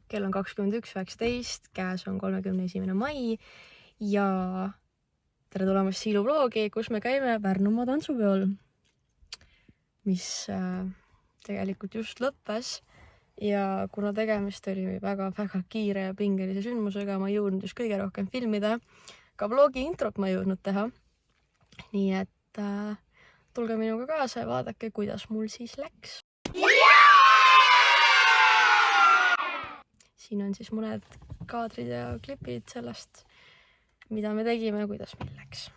kell on 21.19, käes on 31. mai ja tere tulemast Siilu vlogi, kus me käime Pärnumaa tantsupeol, mis tegelikult just lõppes ja kuna tegemist oli väga kiire ja pingelise sündmusega, ma ei jõudnud just kõige rohkem filmida, ka vlogi introt ma ei jõudnud teha. Nii et tulge minuga kaasa ja vaadake, kuidas mul siis läks. Siin on siis mõned kaadrid ja klipid sellest, mida me tegime ja kuidas meil läks.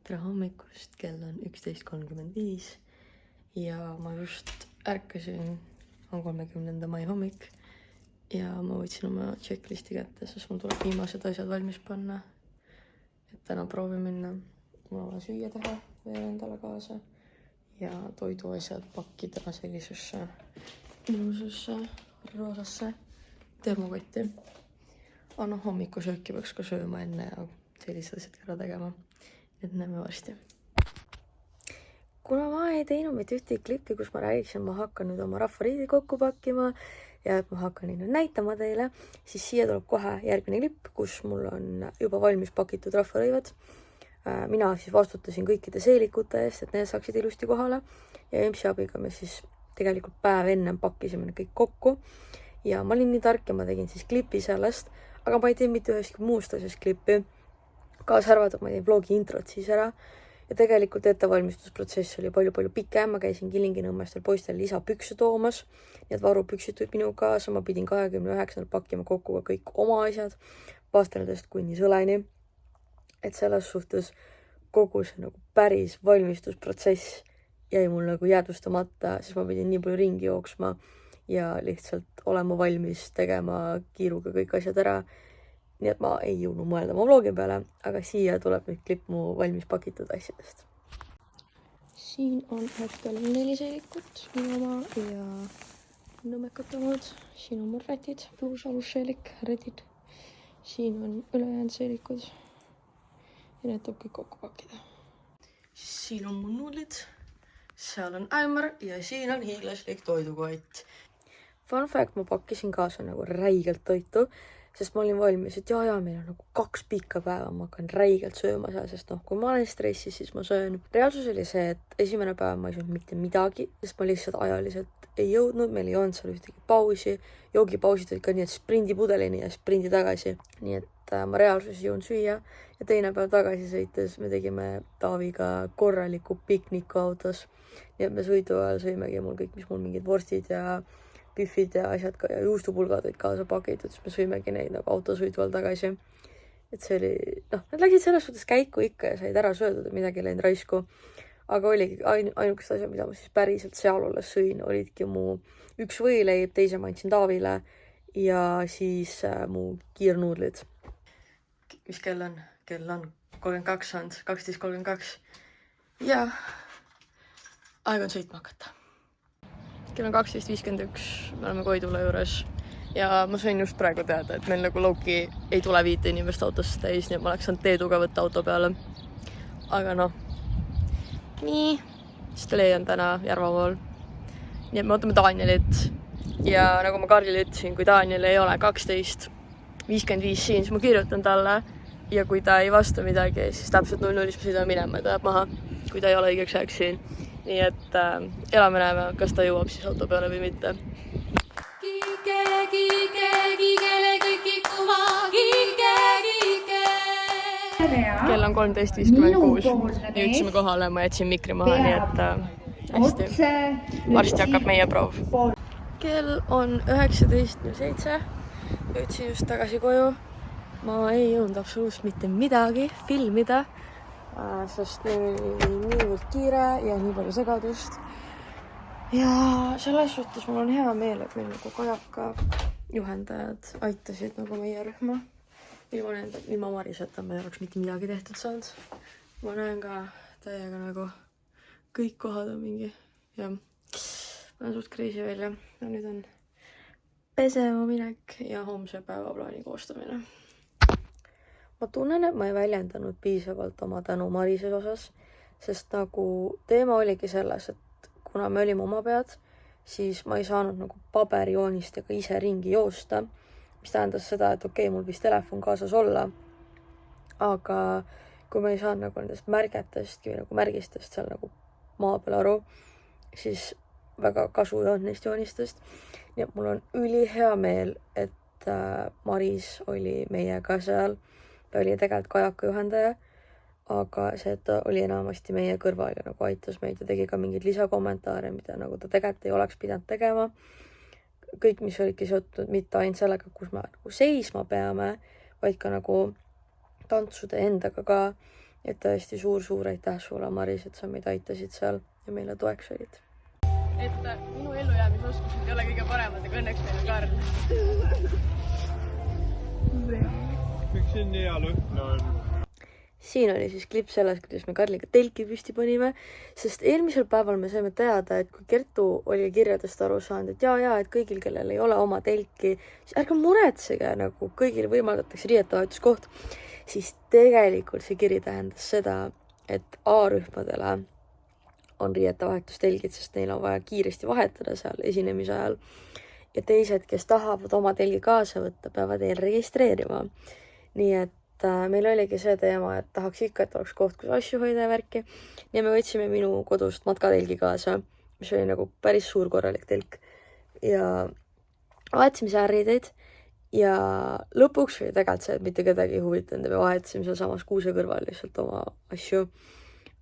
Tere hommikust, kell on 11.35 ja ma just ärkasin, on 30. mai hommik ja ma võtsin oma checklisti kätte, sest mul tuleb viimased asjad valmis panna. Et täna proovin minna, mul on süüa teha veel endale kaasa ja toiduasjad pakkida sellisesse ilusasse roosasse termokotti. Aga hommikusööki peaks ka sööma enne ja sellised asjad ära tegema. Et näeme varsti. Kuna ma ei teinud mitte ühtegi klippi, kus ma räägiksin, ma hakkan nüüd oma rahvariidi kokku pakkima ja et ma hakkan nüüd näitama teile, siis siia tuleb kohe järgmine klipp, kus mul on juba valmis pakitud rahvarõivad. Mina siis vastutasin kõikide seelikute eest, et need saaksid ilusti kohale ja EMS-i abiga me siis tegelikult päev ennem pakkisime need kõik kokku ja ma olin nii tark ja ma tegin siis klipi sellest, aga ma ei teinud mitte ühestki muust asjast klippi. Kaasa arvatud, ma tegin vlogi introt siis ära ja tegelikult ettevalmistusprotsess oli palju pikem. Ma käisin Kilingi-Nõmmestel poistel lisapükse toomas, nii et varupüksid tulid minu kaasa. Ma pidin 29. pakkima kokku ka kõik oma asjad, pasteldest kuni sõleni. Et selles suhtes kogu see nagu päris valmistusprotsess jäi mul nagu jäädvustamata, siis ma pidin nii palju ringi jooksma ja lihtsalt olema valmis tegema kiiruga kõik asjad ära. Nii et ma ei jõudnud mõelda oma vlogi peale, aga siia tuleb nüüd klipp mu valmis pakitud asjadest. Siin on hetkel 4 seelikut, minu oma ja nõmmekate omad. Siin on mul rätid, pluus alusseelik, rätid. Siin on ülejäänud seelikud ja need tuleb kõik kokku pakkida. Siin on mu nullid, seal on ämmer ja siin on hiiglaslik toidukott. Fun fact, ma pakkisin kaasa nagu räigelt toitu, sest ma olin valmis, et jaa, meil on nagu 2 pikka päeva, ma hakkan räigelt sööma seal, sest kui ma olen stressis, siis ma söön. Reaalsus oli see, et esimene päev ma ei söönud mitte midagi, sest ma lihtsalt ajaliselt ei jõudnud, meil ei olnud seal ühtegi pausi. Joogipausid olid ka nii, et sprindi pudelini ja sprindi tagasi. Nii et ma reaalsus ei jõudnud süüa ja teine päev tagasi sõites me tegime Taaviga korraliku pikniku autos. Nii et me sõidu ajal sõimegi mul kõik, mis mul mingid vorstid ja püffid ja asjad ja juustupulgad olid kaasa pakitud, siis me sõimegi neid nagu autosõidu all tagasi. Et see oli, need läksid selles suhtes käiku ikka ja said ära söödud ja midagi läinud raisku. Aga oligi ainukest asja, mida ma siis päriselt seal olles sõin, olidki mu üks võileib, teise ma andsin Taavile ja siis mu kiirnuudlid. Mis kell on? Kell on 32 on, 12.32 ja aeg on sõitma hakata. Kell on 12.51, me oleme Koidula juures ja ma sain just praegu teada, et meil nagu lauki ei tule 5 inimest autosse täis, nii et ma oleks saanud teetuga võtta auto peale. Aga nii, siis tele on täna Järvamaal. Nii et me ootame Danielit ja nagu ma Karlile ütlesin, kui Daniel ei ole 12.55 siin, siis ma kirjutan talle ja kui ta ei vasta midagi, siis täpselt 00 me sõidame minema ja ta jääb maha, kui ta ei ole õigeks ajaks siin. Nii et elame näeme, kas ta jõuab siis auto peale või mitte. Kell on 13.56. Jõudsime kohale, ma jätsin mikri maha, nii et hästi. Varsti hakkab meie proov. Kell on 19.07. Jõudsin just tagasi koju. Ma ei jõudnud absoluutselt mitte midagi filmida. Sest meil oli niivõrd kiire ja nii palju segadust. Ja selles suhtes mul on hea meel, et meil nagu Kajaka juhendajad aitasid nagu meie rühma. Ilma Mariseta me ei oleks mitte midagi tehtud saanud. Ma näen ka täiega nagu kõik kohad on mingi ja ma olen suht crazy välja. Ja nüüd on pesema minek ja homse päevaplaani koostamine. Ma tunnen, et ma ei väljendanud piisavalt oma tänu Marises osas, sest nagu teema oligi selles, et kuna me olime oma pead, siis ma ei saanud nagu paberijoonistega ise ringi joosta, mis tähendas seda, et okei, mul võis telefon kaasas olla, aga kui ma ei saanud nagu nendest märgetest või nagu märgistest seal nagu maa peal aru, siis väga kasu ei olnud neist joonistest. Nii et mul on ülihea meel, et Maris oli meiega seal. Ta oli tegelikult kajaka juhendaja, aga see, et ta oli enamasti meie kõrval ja nagu aitas meid ja tegi ka mingeid lisakommentaare, mida nagu ta tegelikult ei oleks pidanud tegema. Kõik, mis olidki seotud mitte ainult sellega, kus me nagu seisma peame, vaid ka nagu tantsude endaga ka. Et tõesti suur aitäh sulle, Maris, et sa meid aitasid seal ja meile toeks olid. Et minu ellujäämisoskused ei ole kõige paremad, aga õnneks meil on Karl. Miks siin nii hea lõhn on? Siin oli siis klipp selles, kuidas me Karliga telki püsti panime, sest eelmisel päeval me saime teada, et kui Kertu oli kirjadest aru saanud, et jaa, et kõigil, kellel ei ole oma telki, siis ärge muretsege, nagu kõigil võimaldatakse riietevahetuskoht, siis tegelikult see kiri tähendas seda, et A-rühmadele on riietevahetustelgid, sest neil on vaja kiiresti vahetada seal esinemise ajal. Ja teised, kes tahavad oma telgi kaasa võtta, peavad registreerima. Nii et meil oligi see teema, et tahaks ikka, et oleks koht, kus asju hoida ja värki. Ja me võtsime minu kodust matkatelgi kaasa, mis oli nagu päris suur korralik telk. Ja vahetasime säärideid ja lõpuks oli tegelikult see, et mitte kedagi huvitanud ja me vahetasime seal samas kuuse kõrval lihtsalt oma asju.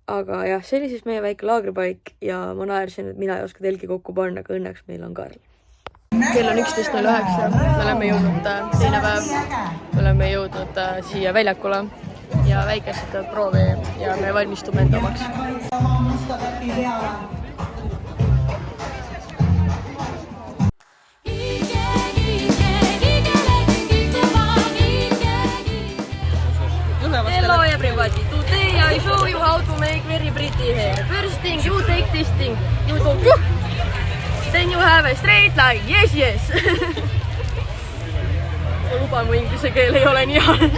Aga jah, see oli siis meie väike laagripaik ja ma naersin, et mina ei oska telgi kokku panna, aga õnneks meil on Karl. Kell on 11.09, me oleme jõudnud teine päev, me oleme jõudnud siia väljakule ja väikesed proovi ja me valmistume enda omaks. Hello everybody, today I show you how to make very pretty hair. First thing, you take this thing, you do then you have a straight line, yes. Ma luban, mu inglise keel ei ole nii hea.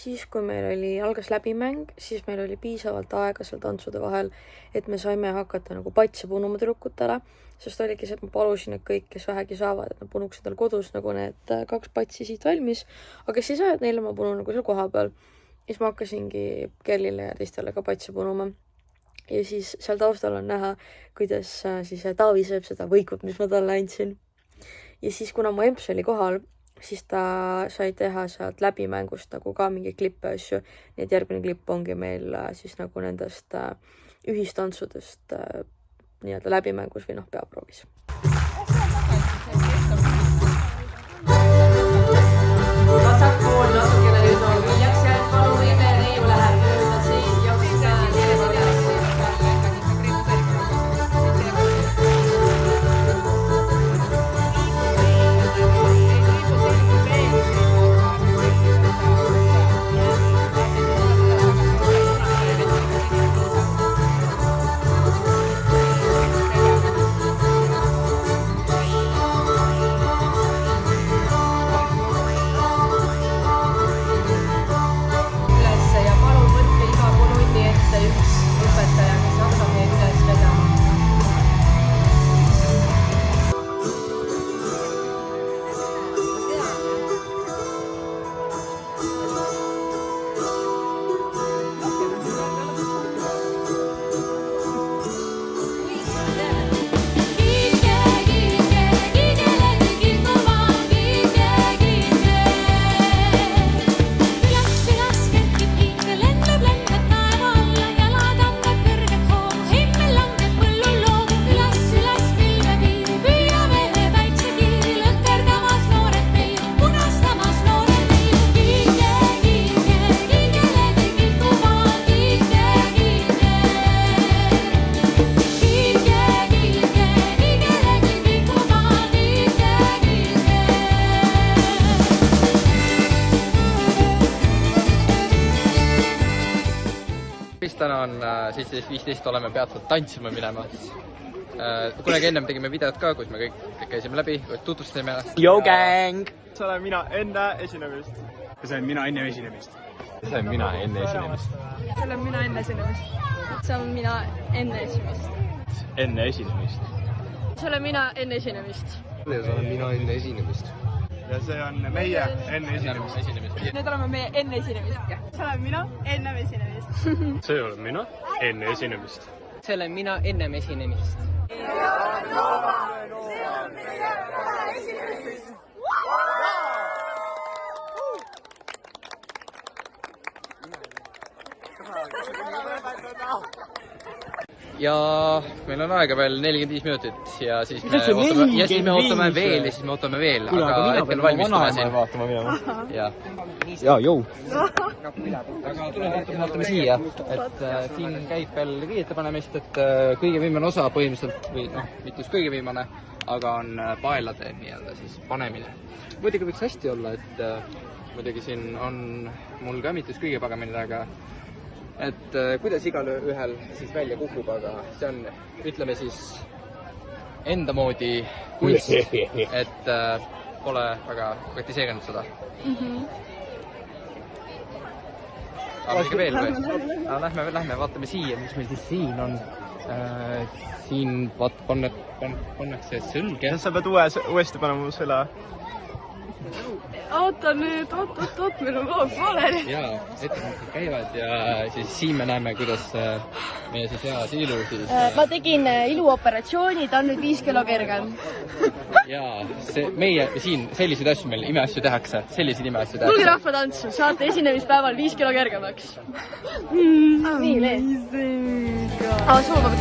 Siis, kui meil algas läbimäng, siis meil oli piisavalt aega seal tantsude vahel, et me saime hakata nagu patse punuma tüdrukutele, sest oligi see, et ma palusin, et kõik, kes vähegi saavad, et nad punuksid tal kodus nagu need 2 patsi siit valmis, aga kes ei saa, et neile ma punun nagu seal koha peal. Siis ma hakkasingi Kerlile ja teistele ka patse punuma. Ja siis seal taustal on näha, kuidas siis Taavi sööb seda võikut, mis ma talle andsin. Ja siis, kuna mu emps oli kohal, siis ta sai teha sealt läbimängust nagu ka mingi klippe asju. Nii et järgmine klipp ongi meil siis nagu nendest ühistantsudest nii-öelda läbimängus või peaproovis. Vasakpool natukene nüüd on viiaks ja palun võime neiu läheb mööda siin ja kõik Täna on 17.15, oleme peatselt tantsima minema. Kunagi ennem tegime videot ka, kus me kõik käisime läbi, tutvustasime. Yo gang! See olen mina enne esinemist. Ja see olen mina enne esinemist. See olen mina enne esinemist. See olen mina enne esinemist. See olen mina enne esimest. enne esinemist. see olen mina enne esinemist. See olen mina enne esinemist. Ja see on meie enne esinemist. Need oleme meie enne esinemist. see olen mina enne esinemist. See olen mina enne esinemist. see olen mina ennem esinemist. ja meil on aega veel 45 minutit ja siis me ootame veel ja siis me ootame veel, aga hetkel valmistume siin. Jaa, jõu! aga vaatame siia, et siin käib veel riiete panemist, et kõige viimane osa põhimõtteliselt, või noh, mitte just kõige viimane, aga on paelade nii-öelda siis panemine. Muidugi võiks hästi olla, et muidugi siin on mul ka mitus kõige pagamine, aga et kuidas igal ühel siis välja kukub, aga see on, ütleme siis, enda moodi kunst, et pole väga praktiseerinud seda. Aga midagi veel või? Lähme vaatame siia, mis meil siis siin on. Siin pannakse sülge. Sa pead uuesti panema selle. Oota nüüd, oot, meil on kogu pooleli. Jaa, ettevõtted käivad ja siis siin me näeme, kuidas meie siis hea Siilu siis... Ma tegin iluoperatsiooni, ta on nüüd 5 kilo kergem. Jaa, meie siin selliseid asju meil imeasju tehakse, selliseid imeasju tehakse. Tulge rahvatantsu, saate esinemispäeval 5 kilo kergemaks. Nii, Leen. Soovab.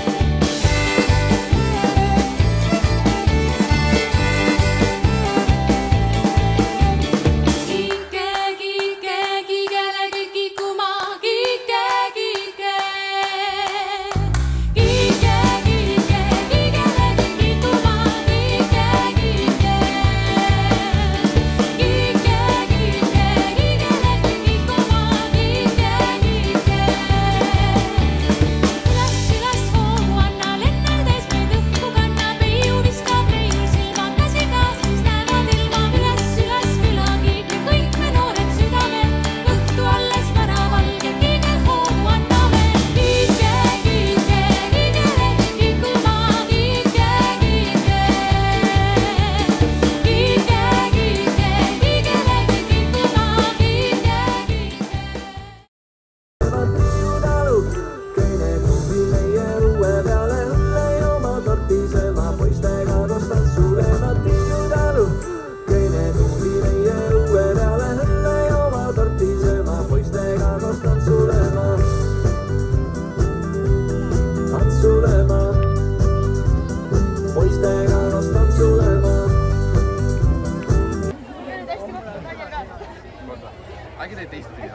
Äkki teid teistpidi?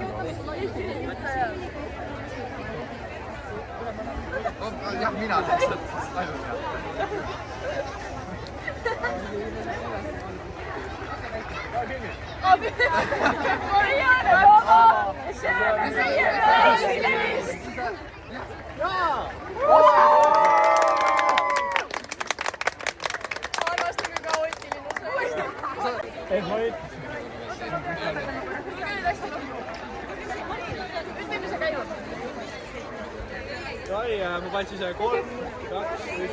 Jah, mina teeksin. Ainult mina. Arvastame kaootiline see. Ütleme sa käinud. Ai, ma panin siis 3, 2, 1.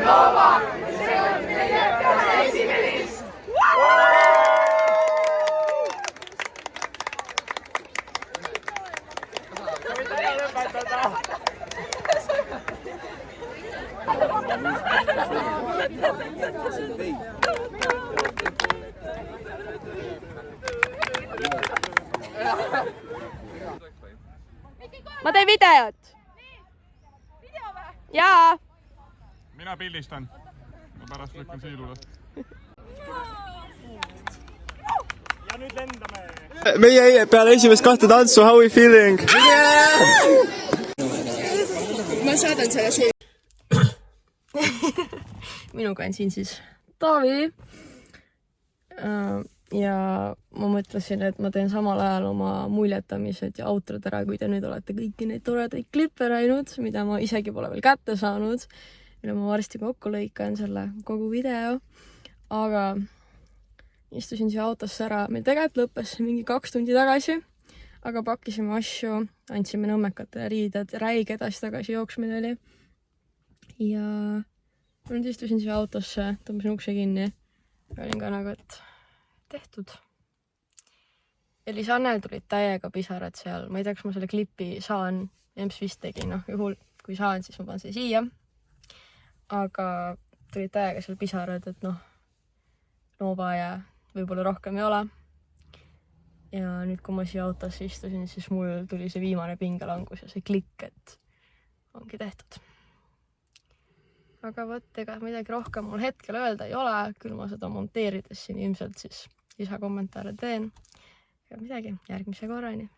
Nova, see on meie peale esinemist. Ma teen videot. Video või? Jaa. Mina pildistan. Ma pärast lükkan Siilule. Ja nüüd lendame. Meie peale esimest 2 tantsu, how we feeling? Ma saadan selle siia. Minuga on siin siis Taavi. Ja ma mõtlesin, et ma teen samal ajal oma muljetamised ja outrod ära, kui te nüüd olete kõiki neid toredaid klippe näinud, mida ma isegi pole veel kätte saanud. Mille ma varsti kokku lõikan selle kogu video. Aga istusin siia autosse ära. Meil tegelikult lõppes mingi 2 tundi tagasi. Aga pakkisime asju, andsime nõmmekatele riided, räige edasi-tagasi jooksmine oli. ja ma nüüd istusin siia autosse, tõmbasin ukse kinni. Olin ka nagu, et tehtud. Elis Annel tulid täiega pisarad seal. Ma ei tea, kas ma selle klipi saan. Emps vist tegi, juhul kui saan, siis ma panen see siia. Aga tulid täiega seal pisarad, et Nova ja võib-olla rohkem ei ole. Ja nüüd, kui ma siia autosse istusin, siis mul tuli see viimane pingelangus ja see klikk, et ongi tehtud. Aga võt, ega midagi rohkem mul hetkel öelda ei ole, küll ma seda monteerides siin ilmselt siis lisakommentaare teen. Ja midagi, järgmise korrani.